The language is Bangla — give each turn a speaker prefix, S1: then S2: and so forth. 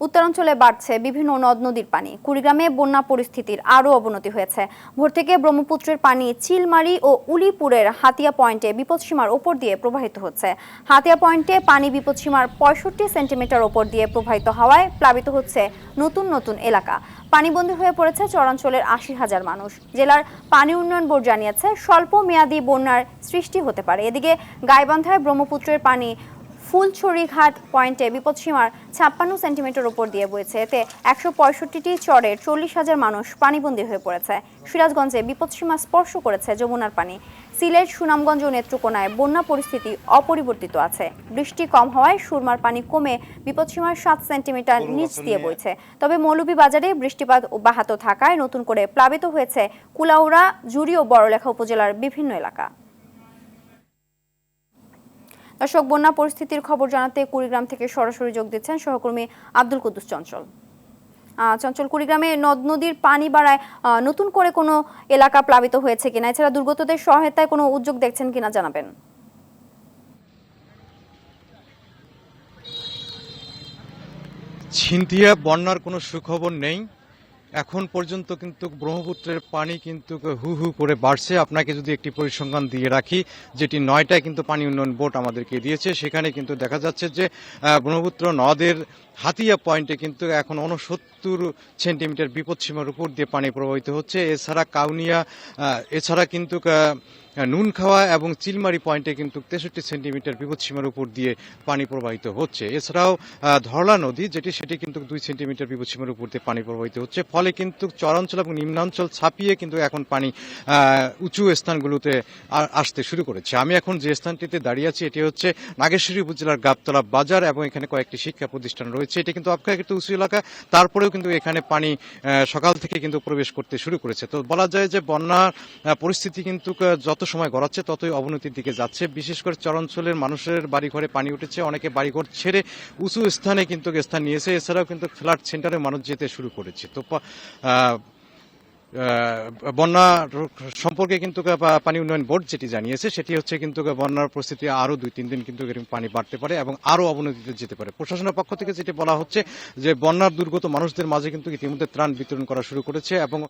S1: উত্তরাঞ্চলে বাড়ছে বিভিন্ন নদ নদীর পানি। কুড়িগ্রামে বন্যা পরিস্থিতির আরও অবনতি হয়েছে। ভোর থেকে ব্রহ্মপুত্রের পানি চিলমারি ও উলিপুরের হাতিয়া পয়েন্টে বিপদসীমার ওপর দিয়ে প্রবাহিত হচ্ছে। হাতিয়া পয়েন্টে পানি বিপদসীমার ৬৫ সেন্টিমিটার ওপর দিয়ে প্রবাহিত হওয়ায় প্লাবিত হচ্ছে নতুন নতুন এলাকা। পানিবন্দী হয়ে পড়েছে চরাঞ্চলের ৮০,০০০ মানুষ। জেলার পানি উন্নয়ন বোর্ড জানিয়েছে স্বল্প মেয়াদী বন্যার সৃষ্টি হতে পারে। এদিকে গাইবান্ধায় ব্রহ্মপুত্রের পানি ফুলছড়িঘাট পয়েন্টে বিপদসীমার ৫৬ সেন্টিমিটার উপর দিয়ে বইছে। এতে ১৬৫টি চরের ৪০,০০০ মানুষ পানিবন্দী হয়ে পড়েছে। সিরাজগঞ্জে বিপদসীমা স্পর্শ করেছে যমুনার পানি। সিলেট, সুনামগঞ্জ ও নেত্রকোনায় বন্যা পরিস্থিতি অপরিবর্তিত আছে। বৃষ্টি কম হওয়ায় সুরমার পানি কমে বিপদসীমার ৭ সেন্টিমিটার নিচ দিয়ে বইছে। তবে মৌলভীবাজারে বৃষ্টিপাত অব্যাহত থাকায় নতুন করে প্লাবিত হয়েছে কুলাউড়া, জুড়ি ও বড়লেখা উপজেলার বিভিন্ন এলাকা। দর্শক, বন্যা পরিস্থিতির খবর জানাতে কুড়িগ্রাম থেকে সরাসরি যোগ দিচ্ছেন সহকর্মী আব্দুল কুদ্দুস চঞ্চল। চঞ্চল, কুড়িগ্রামে নদ নদীর পানি বাড়ায় নতুন করে কোনো এলাকা প্লাবিত হয়েছে কিনা, এছাড়া দুর্গতদের সহায়তায় কোনো উদ্যোগ দেখছেন কিনা জানাবেন।
S2: ছিনতিয়া বন্যার কোনো সুখবর নেই এখন পর্যন্ত, কিন্তু ব্রহ্মপুত্রের পানি কিন্তু হু হু করে বাড়ছে। আপনাকে যদি একটি পরিসংখ্যান দিয়ে রাখি, যেটি ৯টায় কিন্তু পানি উন্নয়ন বোর্ড আমাদেরকে দিয়েছে, সেখানে কিন্তু দেখা যাচ্ছে যে ব্রহ্মপুত্র নদের হাতিয়া পয়েন্টে কিন্তু এখন ৬৯ সেন্টিমিটার বিপদসীমার উপর দিয়ে পানি প্রবাহিত হচ্ছে। এছাড়া কাউনিয়া, এছাড়া কিন্তু নুনখাওয়া এবং চিলমারি পয়েন্টে কিন্তু ৬৩ সেন্টিমিটার বিপদসীমার উপর দিয়ে পানি প্রবাহিত হচ্ছে। এছাড়াও ধরলা নদী সেটি কিন্তু ২ সেন্টিমিটার বিপদসীমার উপর দিয়ে পানি প্রবাহিত হচ্ছে। ফলে কিন্তু চরাঞ্চল এবং নিম্নাঞ্চল ছাপিয়ে কিন্তু এখন পানি উঁচু স্থানগুলোতে আসতে শুরু করেছে। আমি এখন যে স্থানটিতে দাঁড়িয়ে আছি এটি হচ্ছে নাগেশ্বরী উপজেলার গাবতলা বাজার, এবং এখানে কয়েকটি শিক্ষা প্রতিষ্ঠান রয়েছে। এটি কিন্তু অপেক্ষাকৃত উঁচু এলাকা, তারপরেও কিন্তু এখানে পানি সকাল থেকে কিন্তু প্রবেশ করতে শুরু করেছে। তো বলা যায় যে বন্যার পরিস্থিতি কিন্তু যত সময় গড়াচ্ছে ততই অবনতির দিকে যাচ্ছে। বিশেষ করে চরাঞ্চলের মানুষের বাড়িঘরে পানি উঠেছে, অনেকে বাড়িঘর ছেড়ে উঁচু স্থানে কিন্তু স্থান নিয়েছে। এছাড়াও কিন্তু ফ্ল্যাট সেন্টারে মানুষ যেতে শুরু করেছে। তো বন্যা সম্পর্কে কিন্তু পানি উন্নয়ন বোর্ড যেটি জানিয়েছে সেটি হচ্ছে কিন্তু বন্যার পরিস্থিতি আরো ২-৩ দিন কিন্তু পানি বাড়তে পারে এবং আরো অবনতিতে যেতে পারে। প্রশাসনের পক্ষ থেকে যেটি বলা হচ্ছে যে বন্যার দুর্গত মানুষদের মাঝে কিন্তু ইতিমধ্যে ত্রাণ বিতরণ করা শুরু করেছে এবং